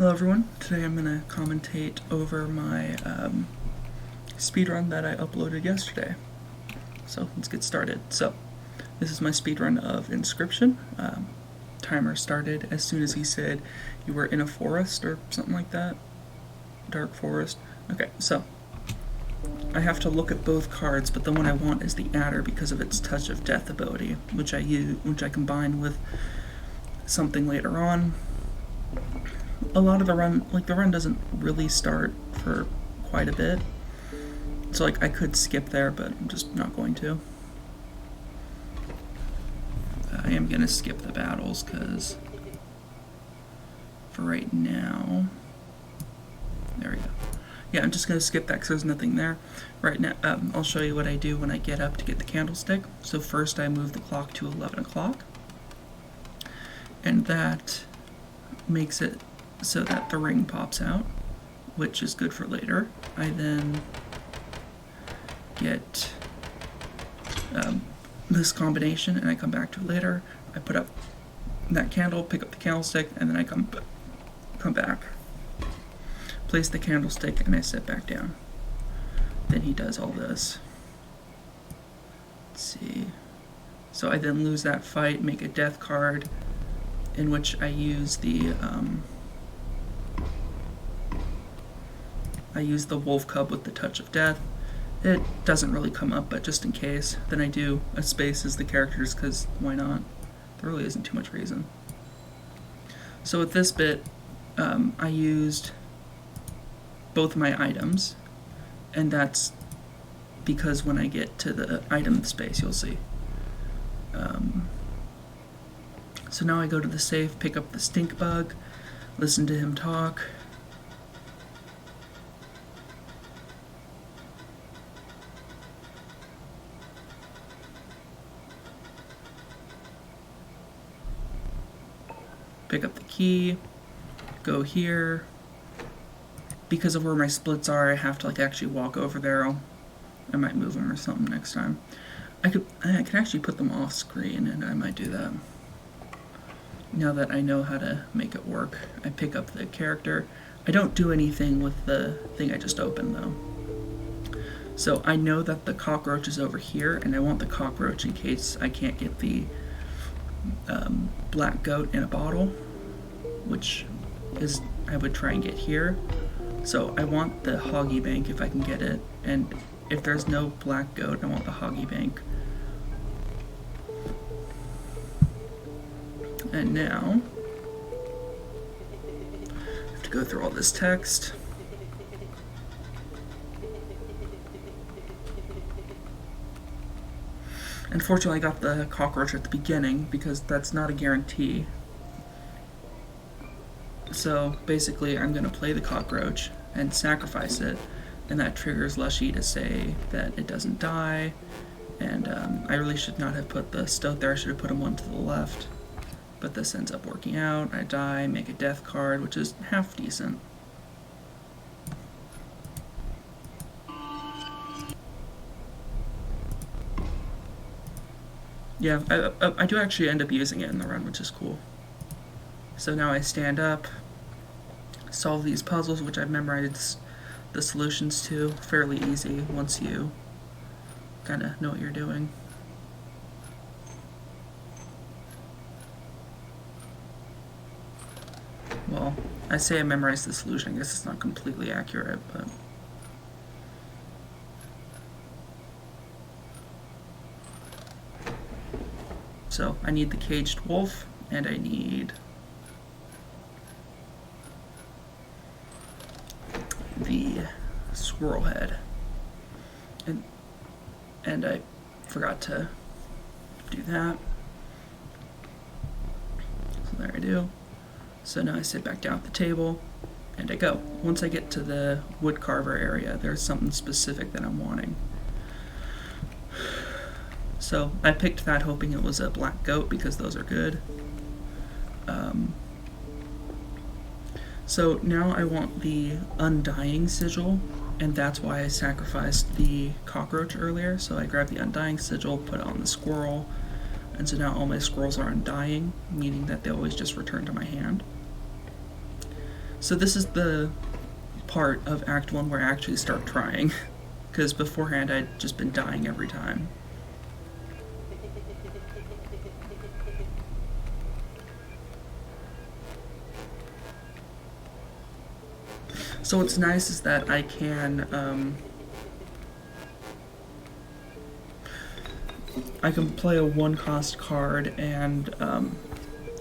Hello everyone, today I'm going to commentate over my speedrun that I uploaded yesterday. So let's get started. So this is my speedrun of Inscryption. Timer started as soon as he said you were in a forest or something like that. Dark forest. Okay, so I have to look at both cards, but the one I want is the Adder because of its Touch of Death ability, which I combine with something later on. A lot of the run, the run doesn't really start for quite a bit. So I could skip there, but I'm just not going to. I am going to skip the battles because for right now, there we go. Yeah, I'm just going to skip that because there's nothing there. Right now, I'll show you what I do when I get up to get the candlestick. So first I move the clock to 11 o'clock. And that makes it so that the ring pops out, which is good for later. I then get this combination and I come back to it later. I put up that candle, pick up the candlestick, and then I come back. Place the candlestick and I sit back down. Then he does all this. Let's see. So I then lose that fight, make a death card, in which I use the wolf cub with the Touch of Death. It doesn't really come up, but just in case, then I do a space as the characters, because why not? There really isn't too much reason. So with this bit, I used both my items, and that's because when I get to the item space, you'll see. So now I go to the safe, pick up the stink bug, listen to him talk. Pick up the key, go here. Because of where my splits are, I have to actually walk over there. I might move them or something next time. I could actually put them off screen, and I might do that. Now that I know how to make it work, I pick up the character. I don't do anything with the thing I just opened though. So I know that the cockroach is over here, and I want the cockroach in case I can't get the black goat in a bottle, which is I would try and get here. So I want the hoggy bank if I can get it, and if there's no black goat, I want the hoggy bank. And now I have to go through all this text. Unfortunately, I got the cockroach at the beginning because that's not a guarantee. So basically, I'm going to play the cockroach and sacrifice it, and that triggers Lushy to say that it doesn't die. And I really should not have put the stoat there. I should have put him one to the left. But this ends up working out. I die, make a death card, which is half decent. Yeah, I do actually end up using it in the run, which is cool. So now I stand up, solve these puzzles, which I've memorized the solutions to. Fairly easy once you kind of know what you're doing. Well, I say I memorized the solution. I guess it's not completely accurate, but... So, I need the caged wolf, and I need the squirrel head. And I forgot to do that. So there I do. So now I sit back down at the table, and I go. Once I get to the wood carver area, there's something specific that I'm wanting. So I picked that hoping it was a black goat because those are good. So now I want the undying sigil, and that's why I sacrificed the cockroach earlier. So I grabbed the undying sigil, put it on the squirrel, and so now all my squirrels are undying, meaning that they always just return to my hand. So this is the part of Act 1 where I actually start trying, because beforehand I'd just been dying every time. So what's nice is that I can play a 1-cost card and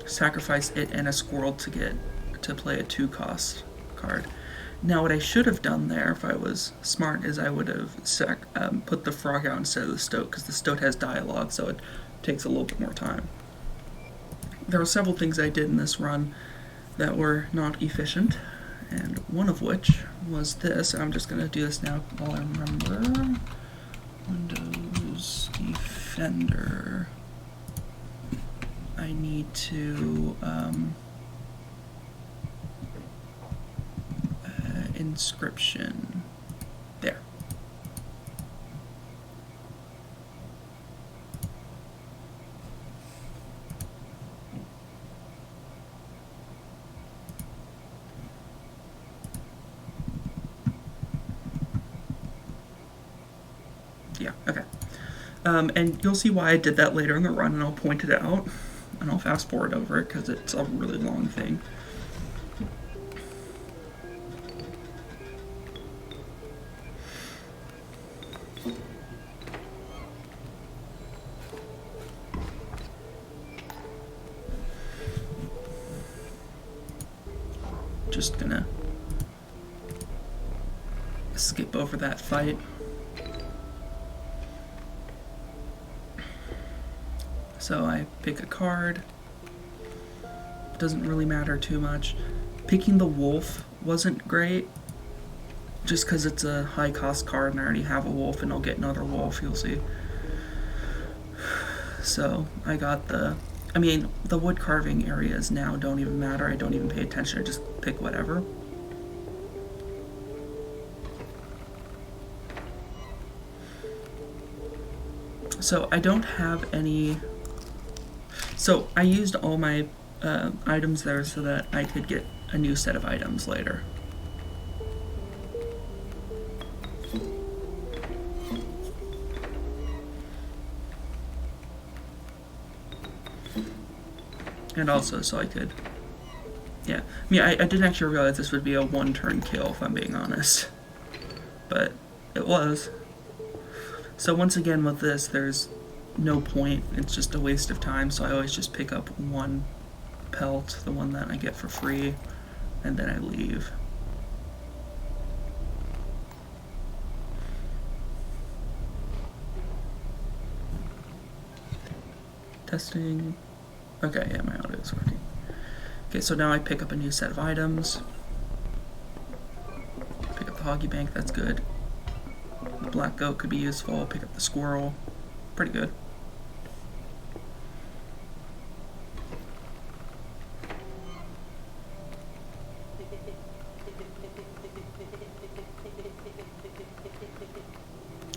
sacrifice it and a squirrel to play a 2-cost card. Now what I should have done there, if I was smart, is I would have put the frog out instead of the stoat, because the stoat has dialogue, so it takes a little bit more time. There were several things I did in this run that were not efficient, and one of which was this. I'm just going to do this now while I remember. Windows Defender. I need to Inscryption. There. Yeah, okay. And you'll see why I did that later in the run, and I'll point it out, and I'll fast forward over it because it's a really long thing. Just gonna skip over that fight. So I pick a card. Doesn't really matter too much. Picking the wolf wasn't great, just because it's a high cost card and I already have a wolf, and I'll get another wolf, you'll see. So I got the wood carving areas now don't even matter. I don't even pay attention. I just pick whatever. So I don't have any. So I used all my items there so that I could get a new set of items later. And also so I could, yeah. I didn't actually realize this would be a 1-turn kill, if I'm being honest. But it was. So once again with this, there's no point. It's just a waste of time, so I always just pick up one pelt, the one that I get for free, and then I leave. Testing. Okay, yeah, my audio is working. Okay, so now I pick up a new set of items. Pick up the Hoggy Bank, that's good. The black goat could be useful. Pick up the squirrel. Pretty good.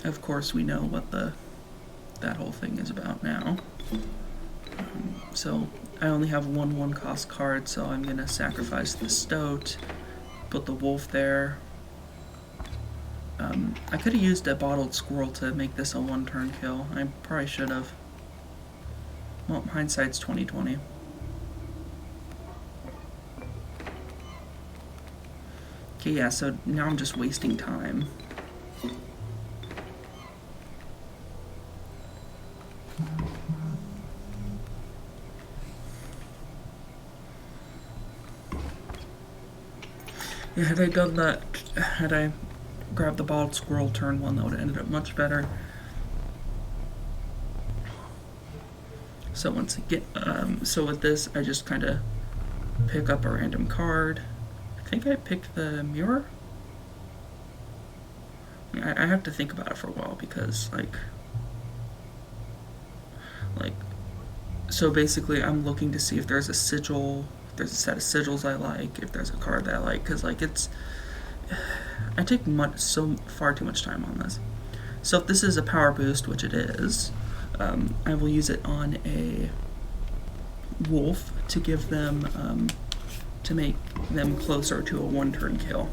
Of course, we know what that whole thing is about now. So I only have one 1-cost card, so I'm gonna sacrifice the stoat, put the wolf there. I could have used a bottled squirrel to make this a 1-turn kill. I probably should have. Well, hindsight's 20/20. Okay, yeah, so now I'm just wasting time. Yeah, had I done that, had I grabbed the bottled squirrel turn 1, that would have ended up much better. So once again, so with this, I just kind of pick up a random card. I think I picked the mirror. I have to think about it for a while because, so basically I'm looking to see if there's a sigil, if there's a set of sigils I like, if there's a card that I like, because, I take far too much time on this. So if this is a power boost, which it is, I will use it on a wolf to give them, to make them closer to a one-turn kill.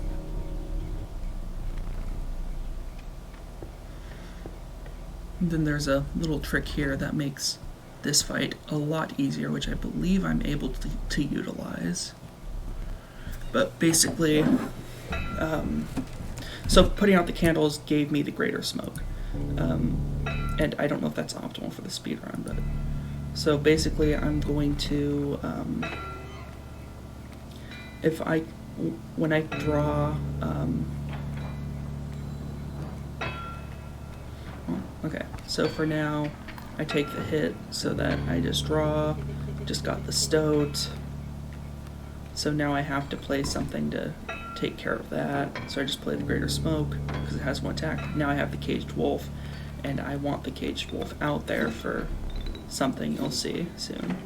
And then there's a little trick here that makes this fight a lot easier, which I believe I'm able to utilize. But basically, so putting out the candles gave me the greater smoke. And I don't know if that's optimal for the speedrun, but so basically I'm going to, when I draw, okay, so for now I take the hit so that I just draw, just got the stoat, so now I have to play something to take care of that, so I just play the greater smoke because it has one attack. Now I have the caged wolf, and I want the caged wolf out there for something you'll see soon.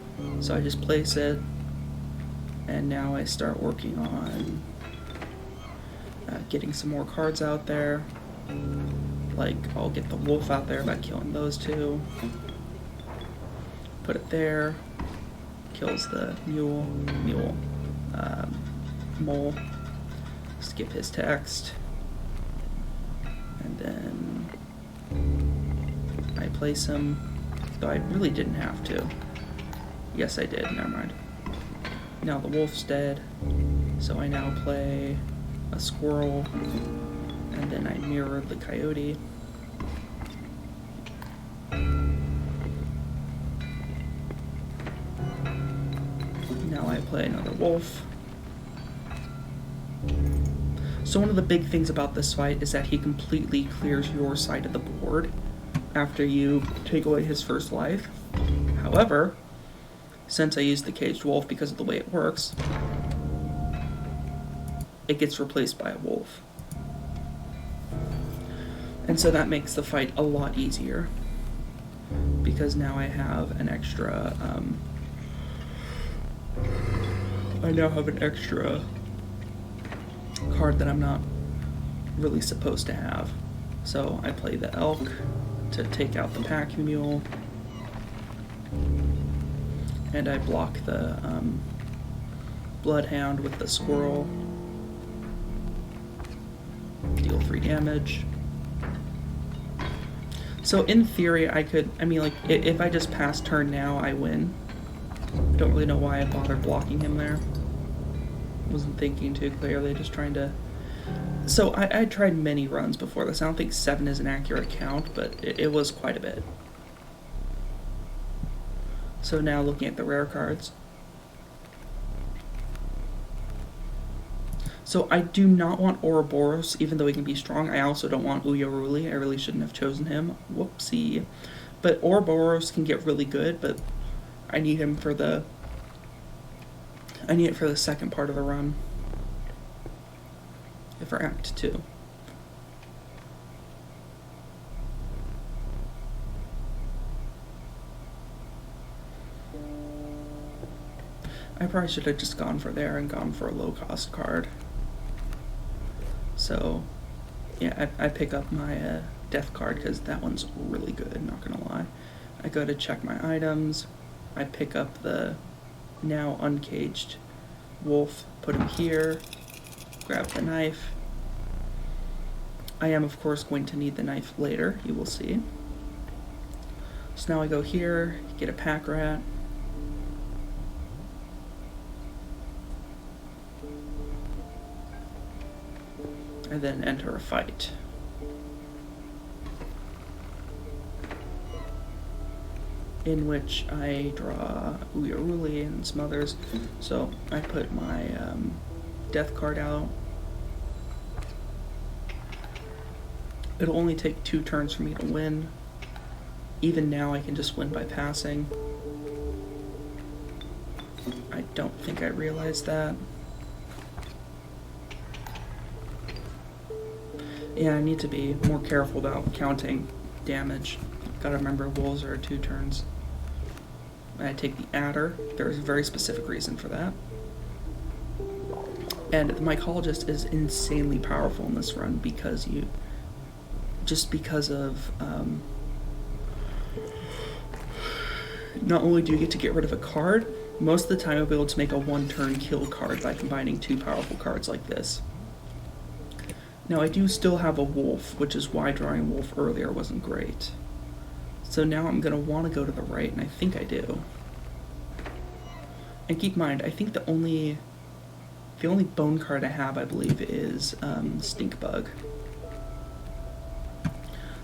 So I just place it, and now I start working on getting some more cards out there. Like, I'll get the wolf out there by killing those two. Put it there. Kills the mole. Skip his text. And then I place him, though I really didn't have to. Yes, I did. Never mind. Now the wolf's dead, so I now play a squirrel, and then I mirror the coyote. Now I play another wolf. So one of the big things about this fight is that he completely clears your side of the board after you take away his first life. However, since I used the caged wolf because of the way it works, it gets replaced by a wolf. And so that makes the fight a lot easier, because now I have an extra, card that I'm not really supposed to have. So I play the elk to take out the pack mule, and I block the bloodhound with the squirrel. Deal 3 damage. So in theory, if I just pass turn now, I win. I don't really know why I bothered blocking him there. Wasn't thinking too clearly, just trying to... So I tried many runs before this. I don't think 7 is an accurate count, but it was quite a bit. So now looking at the rare cards. So I do not want Ouroboros, even though he can be strong. I also don't want Uyaruli. I really shouldn't have chosen him. Whoopsie. But Ouroboros can get really good, but I need him for the... I need it for the second part of the run. For Act 2. I probably should have just gone for there and gone for a low-cost card. So, yeah, I pick up my death card because that one's really good, not gonna lie. I go to check my items. I pick up the now uncaged wolf, put him here, grab the knife. I am, of course, going to need the knife later, you will see. So now I go here, get a pack rat. And then enter a fight. In which I draw Uyaruli and some others. So I put my death card out. It'll only take 2 turns for me to win. Even now I can just win by passing. I don't think I realized that. Yeah, I need to be more careful about counting damage. Gotta remember wolves are 2 turns. I take the adder. There's a very specific reason for that. And the mycologist is insanely powerful in this run because not only do you get to get rid of a card, most of the time I'll be able to make a one-turn kill card by combining two powerful cards like this. Now I do still have a wolf, which is why drawing a wolf earlier wasn't great. So now I'm going to want to go to the right, and I think I do. And keep in mind, I think the only bone card I have, I believe, is Stink Bug.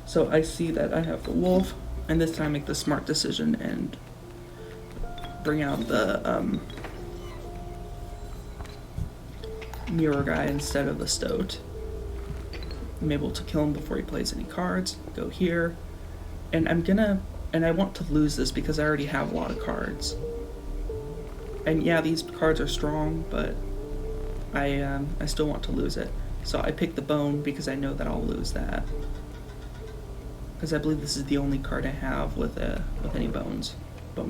So I see that I have the wolf, and this time I make the smart decision and bring out the mirror guy instead of the stoat. I'm able to kill him before he plays any cards. Go here, and I want to lose this because I already have a lot of cards. And yeah, these cards are strong, but I still want to lose it. So I pick the bone because I know that I'll lose that. Because I believe this is the only card I have with any bone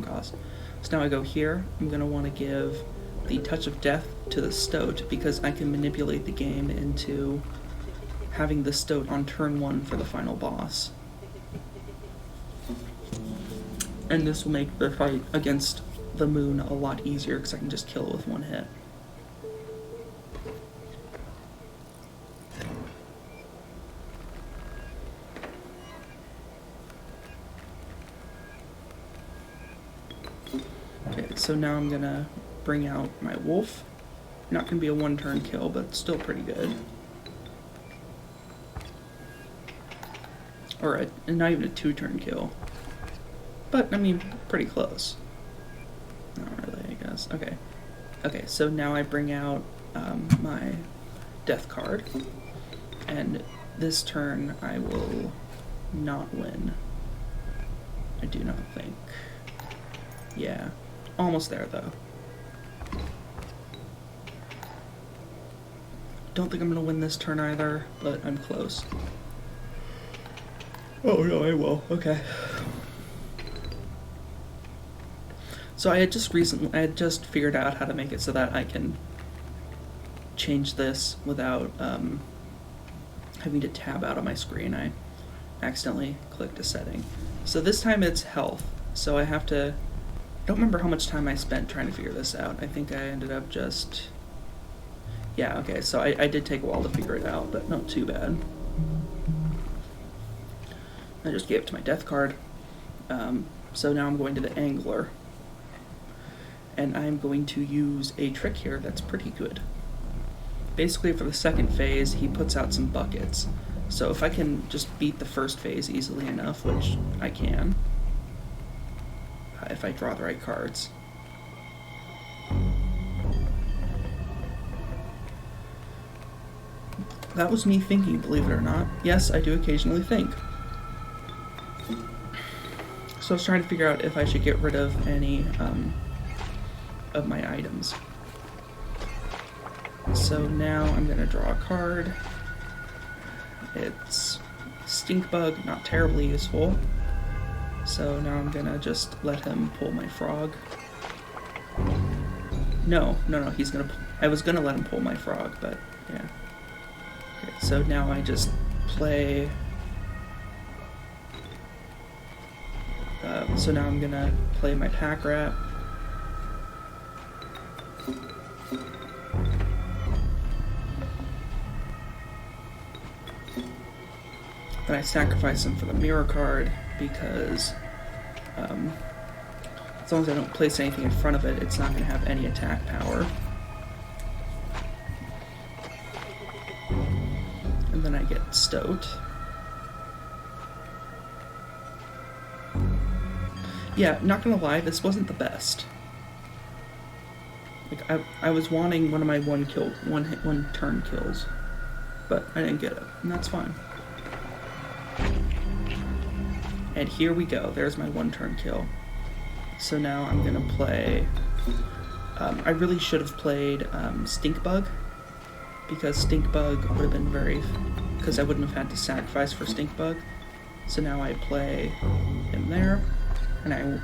cost. So now I go here. I'm going to want to give the Touch of Death to the stoat because I can manipulate the game into having the stoat on turn 1 for the final boss. And this will make the fight against the moon a lot easier because I can just kill it with one hit. Okay, so now I'm gonna bring out my wolf. Not gonna be a one-turn kill, but still pretty good. Or not even a two-turn kill. But, I mean, pretty close. Not really, I guess. Okay. Okay, so now I bring out my death card. And this turn I will not win. I do not think. Yeah. Almost there, though. Don't think I'm gonna win this turn either, but I'm close. Oh no, I will. Okay. So I had just figured out how to make it so that I can change this without having to tab out of my screen. I accidentally clicked a setting. So this time it's health. So I have to... I don't remember how much time I spent trying to figure this out. I think I ended up just... Yeah, okay, so I did take a while to figure it out, but not too bad. I just gave it to my death card. So now I'm going to the angler. And I'm going to use a trick here that's pretty good. Basically, for the second phase, he puts out some buckets. So if I can just beat the first phase easily enough, which I can, if I draw the right cards. That was me thinking, believe it or not. Yes, I do occasionally think. So I was trying to figure out if I should get rid of any of my items. So now I'm going to draw a card. It's Stink Bug, not terribly useful. So now I'm going to just let him pull my frog. No, he's going to... I was going to let him pull my frog, but yeah. Okay, so now I just play... so now I'm going to play my pack rat. Then I sacrifice him for the mirror card because as long as I don't place anything in front of it, it's not going to have any attack power. And then I get stoat. Yeah, not gonna lie, this wasn't the best. Like I was wanting one of my one turn kills, but I didn't get it, and that's fine. And here we go. There's my one turn kill. So now I'm gonna play. I really should have played Stink Bug, because Stink Bug would have been very, because I wouldn't have had to sacrifice for Stink Bug. So now I play him there, and I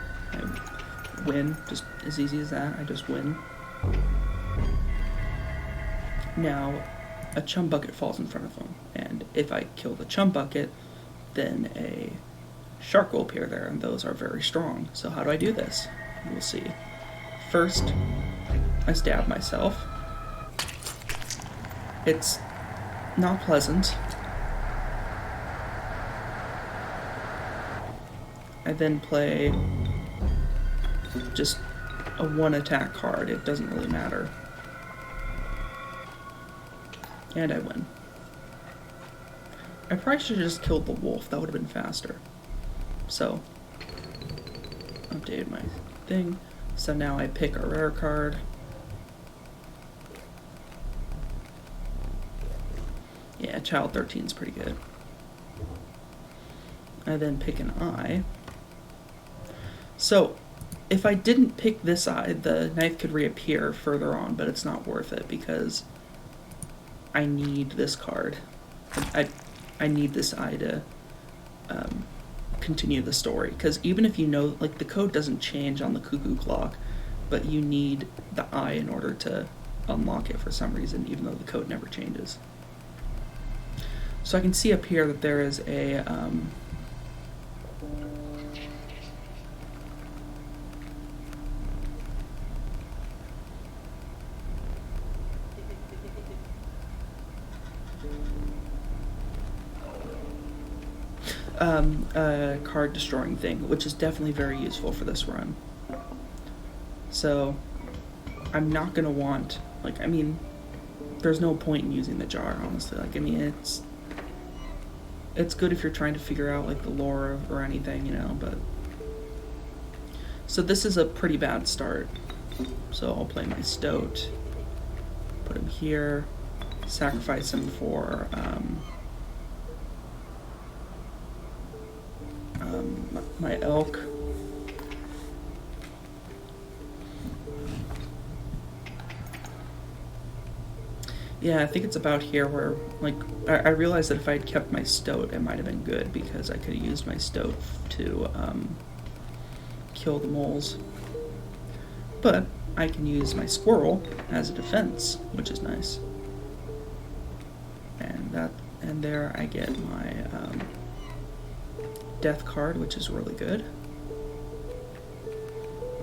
win, just as easy as that. I just win. Now a chum bucket falls in front of him, and if I kill the chum bucket, then a shark will appear there, and those are very strong. So how do I do this? We'll see. first, I stab myself. It's not pleasant. I then play just a one attack card. It doesn't really matter. And I win. I probably should have just killed the wolf. That would have been faster. So, updated my thing. So now I pick a rare card. Yeah, Child 13 is pretty good. I then pick an eye. So, if I didn't pick this eye, the knife could reappear further on, but it's not worth it because I need this card. I need this eye to continue the story. Because even if you know, like, the code doesn't change on the cuckoo clock, but you need the eye in order to unlock it for some reason, even though the code never changes. So I can see up here that there is a card destroying thing, which is definitely very useful for this run. So I'm not gonna want, like, I mean, there's no point in using the jar, honestly. Like, I mean, it's good if you're trying to figure out, like, the lore or anything, you know, but... So this is a pretty bad start. So I'll play my Stoat, put him here, sacrifice him for, my elk. Yeah, I think it's about here where, like, I realized that if I had kept my Stoat, it might have been good, because I could have used my Stoat to kill the moles. But I can use my squirrel as a defense, which is nice. And there I get my death card, which is really good.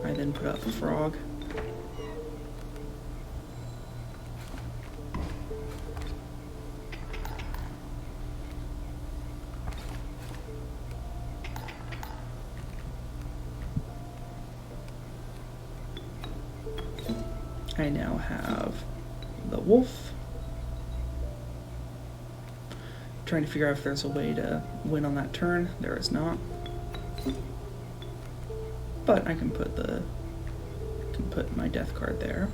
I then put up a frog. I now have the wolf. Trying to figure out if there's a way to win on that turn. There is not. But I can put my death card there.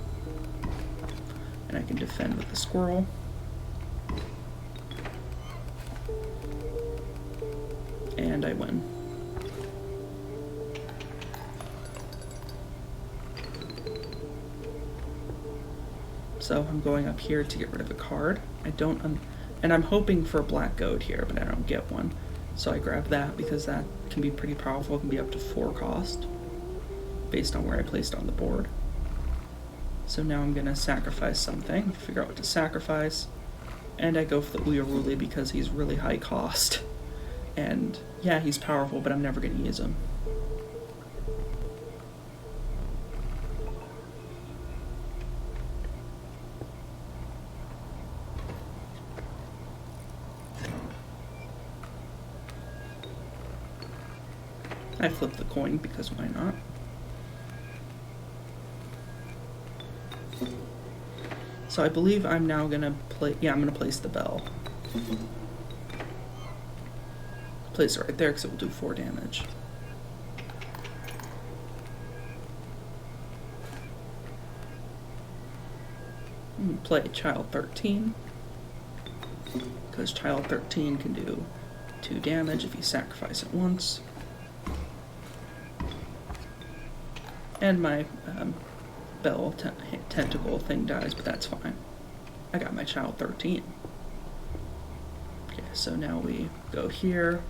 And I can defend with the squirrel. And I win. So I'm going up here to get rid of a card. And I'm hoping for a black goat here, but I don't get one. So I grab that because that can be pretty powerful. It can be up to 4 cost based on where I placed on the board. So now I'm gonna sacrifice something, figure out what to sacrifice, and I go for the Uyaruli because he's really high cost. And yeah, he's powerful, but I'm never gonna use him. I flip the coin because why not? So I believe I'm now gonna I'm gonna place the bell. Place it right there because it will do 4 damage. I'm gonna play Child 13 because Child 13 can do 2 damage if you sacrifice it once. And my bell tentacle thing dies, but that's fine. I got my Child 13. Okay, so now we go here.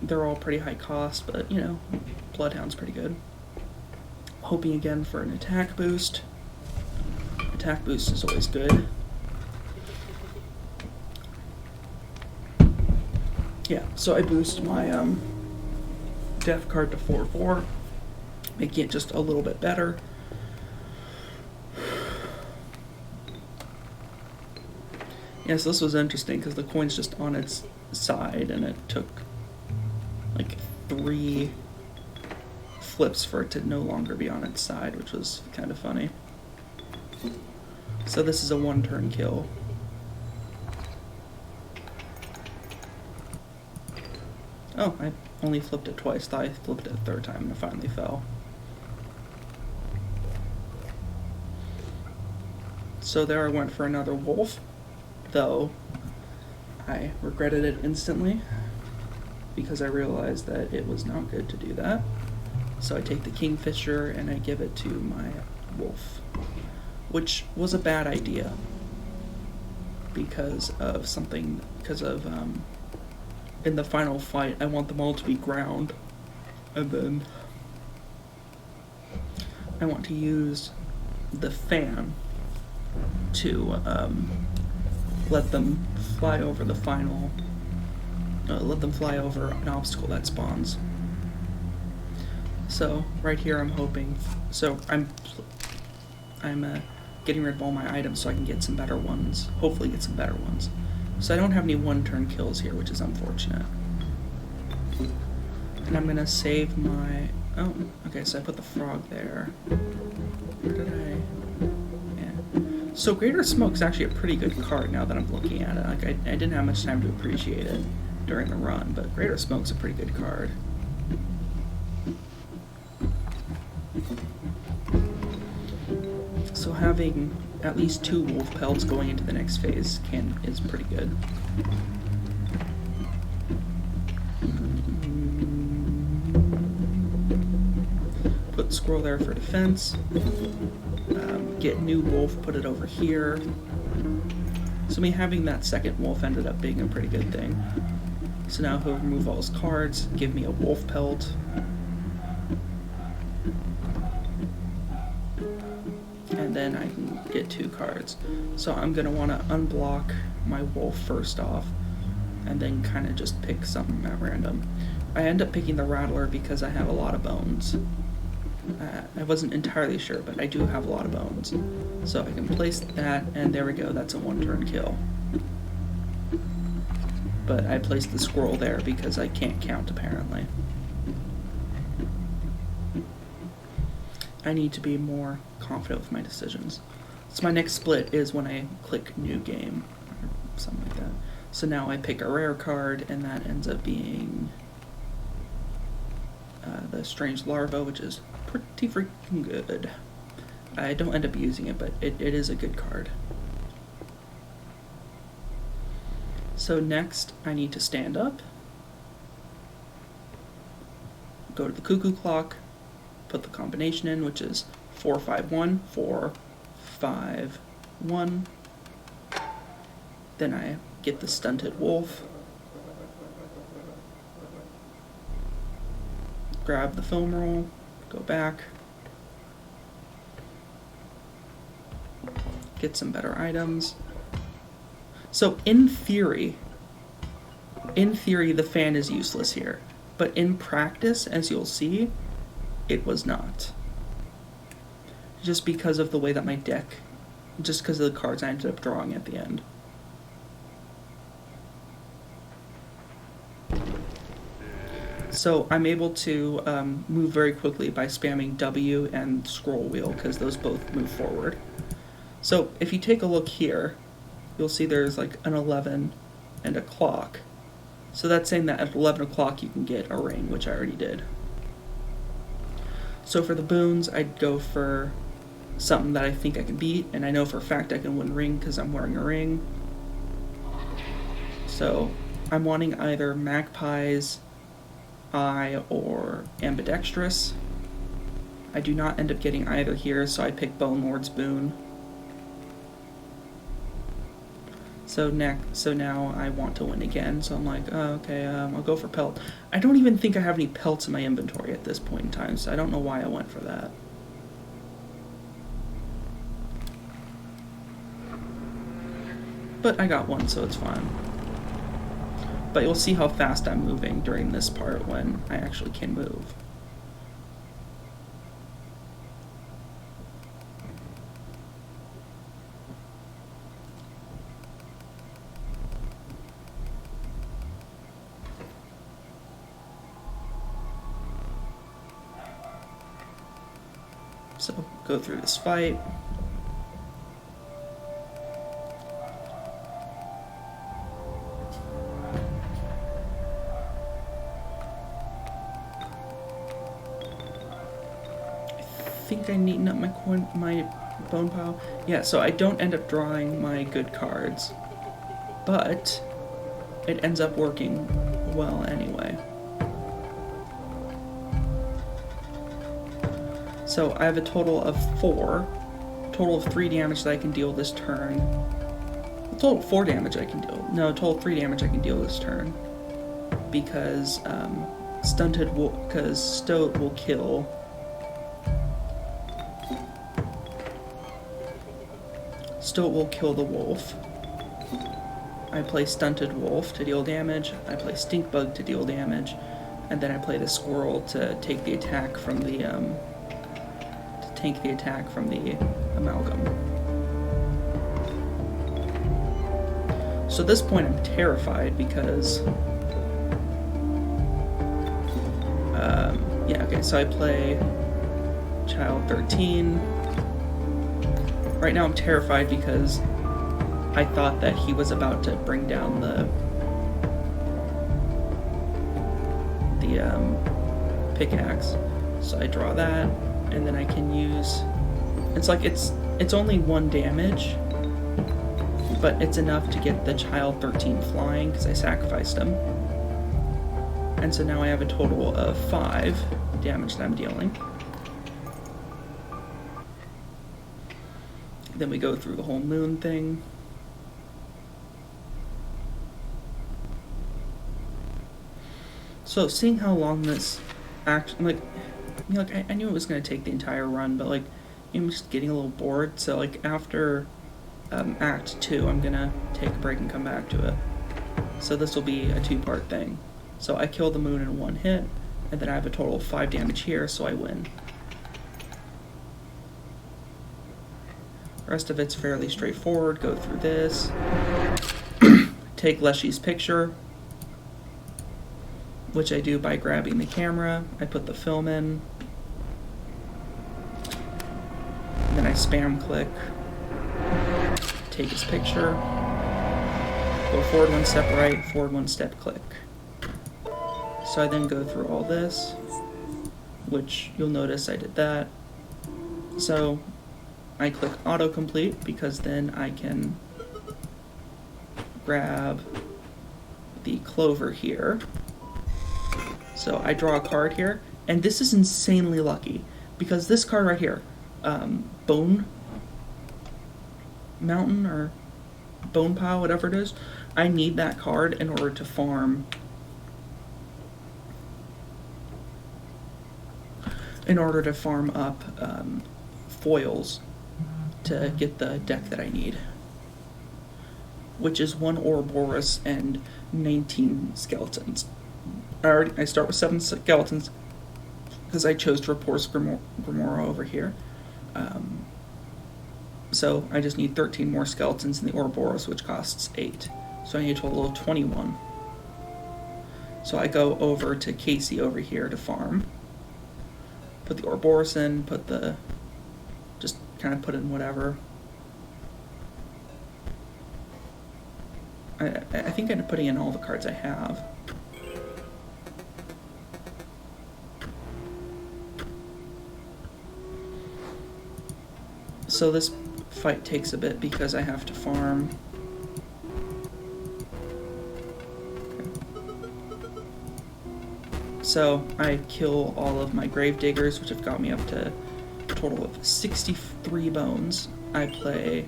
They're all pretty high cost, but, you know, Bloodhound's pretty good. Hoping again for an attack boost. Attack boost is always good. Yeah, so I boost my death card to 4/4 making it just a little bit better. Yes, this was interesting because the coin's just on its side, and it took like 3 flips for it to no longer be on its side, which was kind of funny. So this is a 1-turn kill. Oh, I only flipped it twice. Thought I flipped it a 3rd time and it finally fell. So there I went for another wolf, though I regretted it instantly because I realized that it was not good to do that. So I take the kingfisher and I give it to my wolf, which was a bad idea because of in the final fight I want them all to be ground, and then I want to use the fan to let them fly over the final, let them fly over an obstacle that spawns. So right here I'm hoping, so I'm getting rid of all my items so I can get some better ones, hopefully get some better ones. So I don't have any 1-turn kills here, which is unfortunate. And I'm gonna save my, oh, okay, so I put the frog there. Where did I, yeah. So Greater Smoke's actually a pretty good card now that I'm looking at it. Like I didn't have much time to appreciate it during the run, but Greater Smoke's a pretty good card. So having at least 2 wolf pelts going into the next phase is pretty good. Put squirrel there for defense. Get new wolf, put it over here. So me having that second wolf ended up being a pretty good thing. So now he'll remove all his cards, give me a wolf pelt. And then I can get 2 cards. So I'm going to want to unblock my wolf first off, and then kind of just pick something at random. I end up picking the rattler because I have a lot of bones. I wasn't entirely sure, but I do have a lot of bones. So I can place that, and there we go, that's a 1-turn kill. But I placed the squirrel there because I can't count apparently. I need to be more confident with my decisions. So my next split is when I click new game, or something like that. So now I pick a rare card, and that ends up being the Strange Larva, which is pretty freaking good. I don't end up using it, but it is a good card. So next I need to stand up, go to the cuckoo clock, put the combination in, which is 4-5-1, 4-5-1. Then I get the stunted wolf, grab the film roll, go back, get some better items. So in theory the fan is useless here, but in practice, as you'll see, it was not. Just because of the way that my deck, just because of the cards I ended up drawing at the end. So I'm able to move very quickly by spamming W and scroll wheel, because those both move forward. So if you take a look here, you'll see there's like an 11 and a clock. So that's saying that at 11 o'clock you can get a ring, which I already did. So for the boons, I'd go for something that I think I can beat, and I know for a fact I can win ring because I'm wearing a ring. So I'm wanting either Magpie's Eye or Ambidextrous. I do not end up getting either here, so I pick Bone Lord's boon. So now I want to win again, so I'm like, oh, okay, I'll go for pelt. I don't even think I have any pelts in my inventory at this point in time, so I don't know why I went for that. But I got one, so it's fine. But you'll see how fast I'm moving during this part when I actually can move. So go through this fight. I think I neaten up my bone pile. Yeah, so I don't end up drawing my good cards, but it ends up working well anyway. So I have a total of 3 damage that I can deal this turn. A total of 4 damage I can deal. No, a total of 3 damage I can deal this turn, because Stoat will kill. Stoat will kill the wolf. I play Stunted Wolf to deal damage. I play Stink Bug to deal damage, and then I play the Squirrel to take the attack from the amalgam. So at this point, I'm terrified because yeah. Okay, so I play Child 13. Right now I'm terrified because I thought that he was about to bring down the pickaxe. So I draw that, and then I can use... It's only 1 damage, but it's enough to get the Child 13 flying because I sacrificed him. And so now I have a total of 5 damage that I'm dealing. Then we go through the whole moon thing. So seeing how long this act, I knew it was going to take the entire run, but I'm just getting a little bored. So after Act 2, I'm going to take a break and come back to it. So this will be a 2-part thing. So I kill the moon in 1 hit, and then I have a total of 5 damage here, so I win. The rest of it's fairly straightforward. Go through this. Take Leshy's picture, which I do by grabbing the camera. I put the film in. And then I spam click. Take his picture. Go forward 1 step right, forward 1 step click. So I then go through all this, which you'll notice I did that. So I click autocomplete because then I can grab the clover here. So I draw a card here, and this is insanely lucky because this card right here, Bone Mountain or Bone Pile, whatever it is, I need that card in order to farm up foils to get the deck that I need, which is 1 Ouroboros and 19 skeletons. I start with 7 skeletons because I chose to Rapport's Grimoire over here. So I just need 13 more skeletons in the Ouroboros, which costs 8. So I need a total of 21. So I go over to Casey over here to farm. Put the Ouroboros in, just kind of put in whatever. I think I end up putting in all the cards I have. So this fight takes a bit because I have to farm. So I kill all of my grave diggers, which have got me up to a total of 63 bones. I play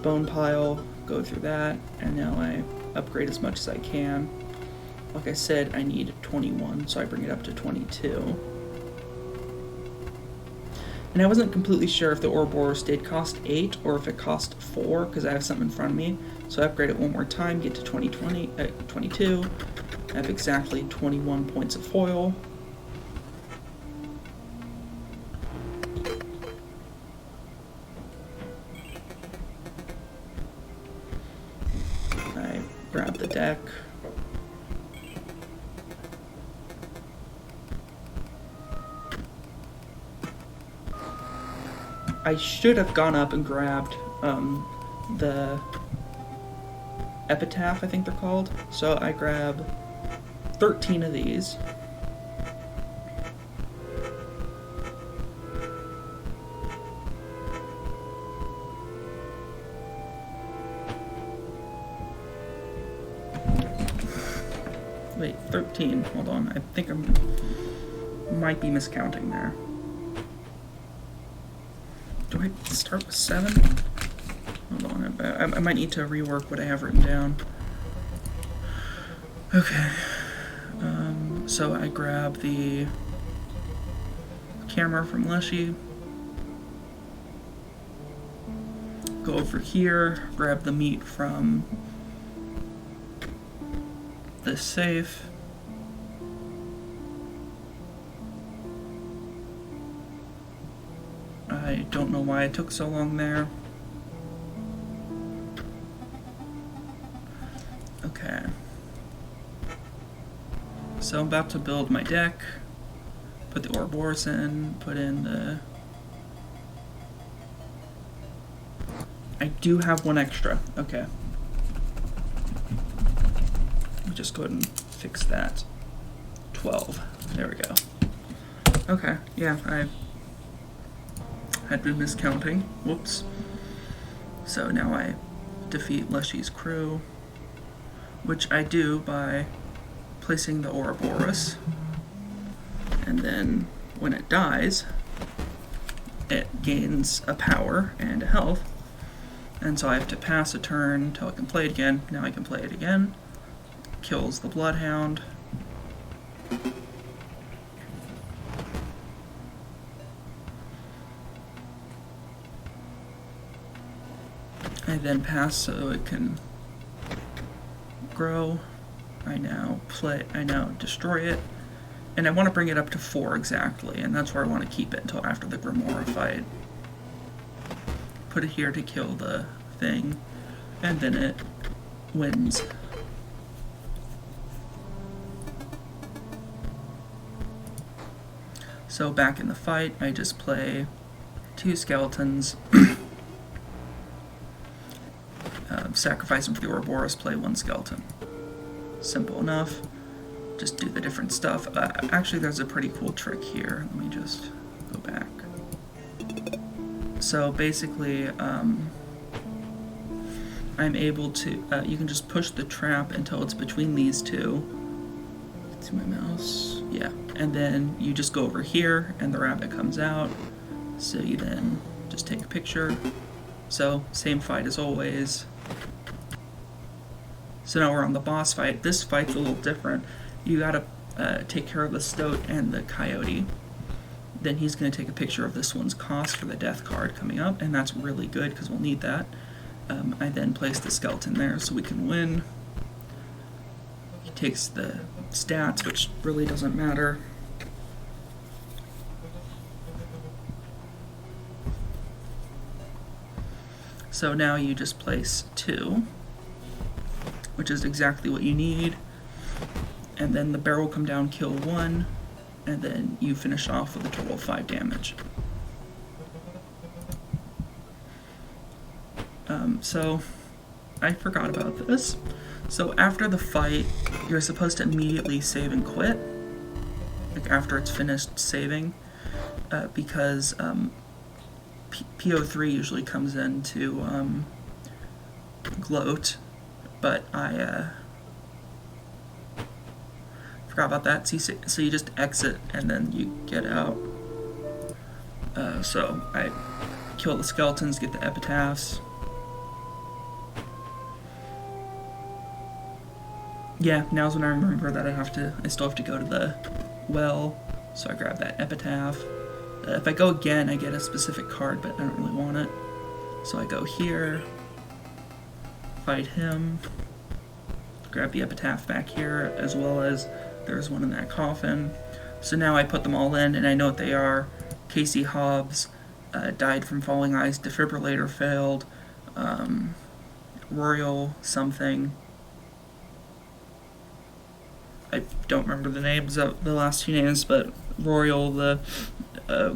bone pile, go through that, and now I upgrade as much as I can. Like I said, I need 21, so I bring it up to 22. And I wasn't completely sure if the Ouroboros did cost 8 or if it cost 4, because I have something in front of me. So I upgrade it one more time, get to 22. I have exactly 21 points of foil. I grab the deck. I should have gone up and grabbed the epitaph, I think they're called. So I grab 13 of these. Wait, 13. Hold on. I think I might be miscounting there. Do I start with 7? Hold on. I might need to rework what I have written down. Okay. So I grab the camera from Leshy. Go over here, grab the meat from this safe. I don't know why it took so long there. Okay. So I'm about to build my deck, put the Ouroboros in, put in the... I do have one extra, okay. Let me just go ahead and fix that. 12, there we go. Okay, yeah, I had been miscounting, whoops. So now I defeat Leshy's crew, which I do by placing the Ouroboros, and then when it dies, it gains a power and a health, and so I have to pass a turn until I can play it again. Now I can play it again. Kills the Bloodhound. I then pass so it can grow. I now destroy it, and I want to bring it up to 4 exactly, and that's where I want to keep it until after the Grimoire fight. Put it here to kill the thing, and then it wins. So back in the fight, I just play 2 skeletons, sacrifice them for the Ouroboros, play 1 skeleton. Simple enough. Just do the different stuff. Actually, there's a pretty cool trick here. Let me just go back. So basically, I'm able to, you can just push the trap until it's between these two. See my mouse? Yeah. And then you just go over here and the rabbit comes out. So you then just take a picture. So, same fight as always. So now we're on the boss fight. This fight's a little different. You gotta take care of the stoat and the coyote. Then he's gonna take a picture of this one's cost for the death card coming up, and that's really good because we'll need that. I then place the skeleton there so we can win. He takes the stats, which really doesn't matter. So now you just place 2, which is exactly what you need. And then the bear will come down, kill 1, and then you finish off with a total of 5 damage. So I forgot about this. So after the fight, you're supposed to immediately save and quit, like after it's finished saving, because PO3 usually comes in to gloat, but I forgot about that. So you just exit and then you get out. So I kill the skeletons, get the epitaphs. Yeah, now's when I remember that I still have to go to the well, so I grab that epitaph. If I go again, I get a specific card, but I don't really want it. So I go here, fight him, grab the epitaph back here, as well as there's one in that coffin. So now I put them all in, and I know what they are. Casey Hobbs died from falling ice, defibrillator failed, Royal something. I don't remember the names of the last 2 names, but Royal, the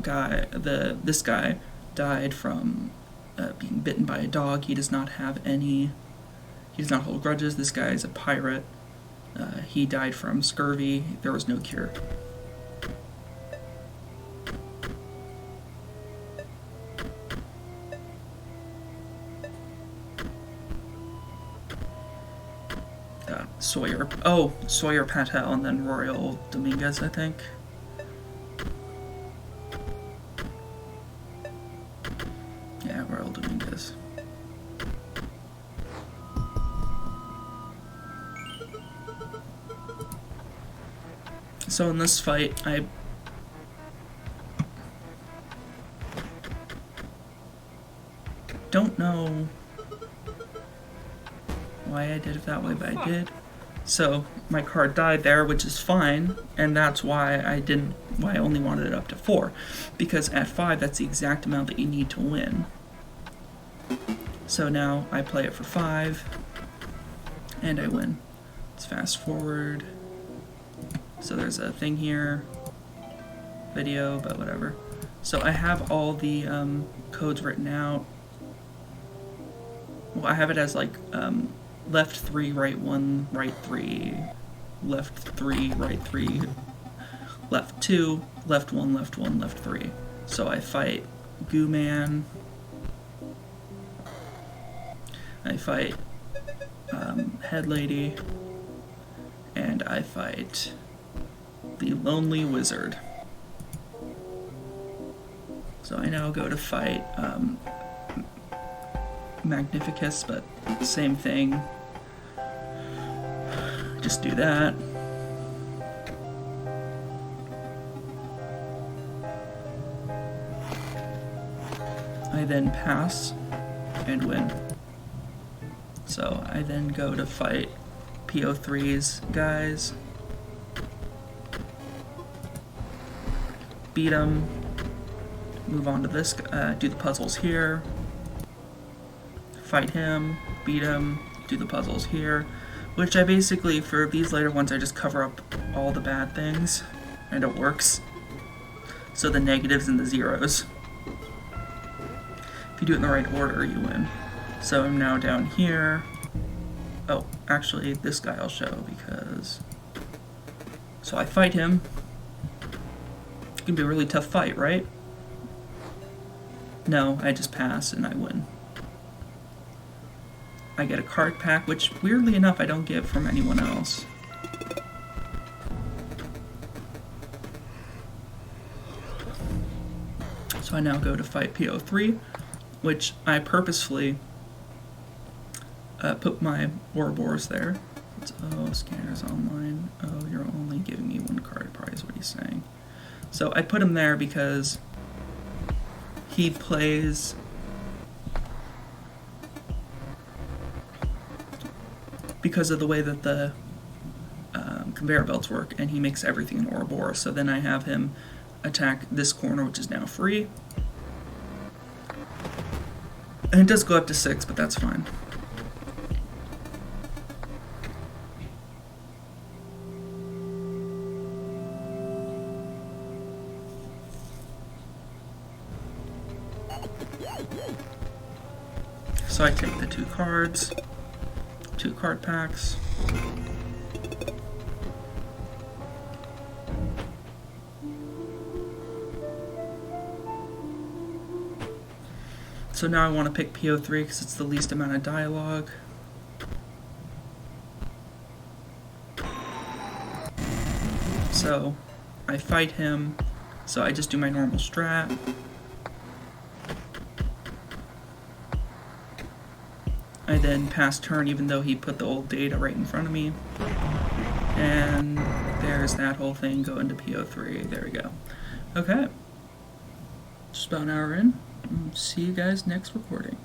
guy, this guy, died from being bitten by a dog. He does not hold grudges. This guy is a pirate. He died from scurvy. There was no cure. Sawyer Patel, and then Royal Dominguez, I think. Yeah, Royal Dominguez. So in this fight, I don't know why I did it that way, but I did. So my card died there, which is fine, and that's why I only wanted it up to 4, because at 5 that's the exact amount that you need to win. So now I play it for 5, and I win. Let's fast forward. So there's a thing here, video, but whatever. So I have all the codes written out. Well, I have it as like left 3, right 1, right 3, left 3, right 3, left 2, left 1, left 1, left 3. So I fight Goo Man, I fight Head Lady, and I fight the Lonely Wizard. So I now go to fight Magnificus, but same thing. Just do that. I then pass and win. So I then go to fight PO3's guys. Beat him. Move on to this, do the puzzles here. Fight him, beat him, do the puzzles here. Which I basically, for these later ones, I just cover up all the bad things, and it works. So the negatives and the zeros. If you do it in the right order, you win. So I'm now down here. Oh, actually, this guy I'll show because... So I fight him. It's gonna be a really tough fight, right? No, I just pass and I win. I get a card pack, which weirdly enough I don't get from anyone else. So I now go to fight PO3, which I purposefully put my Ouroboros there. It's, oh, scanners online. Oh, you're only giving me 1 card prize, what are you saying? So I put him there because he plays... because of the way that the conveyor belts work, and he makes everything an Ouroboros. So then I have him attack this corner, which is now free. And it does go up to 6, but that's fine. So I take the 2 cards. 2 card packs. So now I want to pick PO3 because it's the least amount of dialogue. So I fight him. So I just do my normal strat. I then pass turn even though he put the old data right in front of me. And there's that whole thing going to PO3. There we go. Okay. Just about an hour in. See you guys next recording.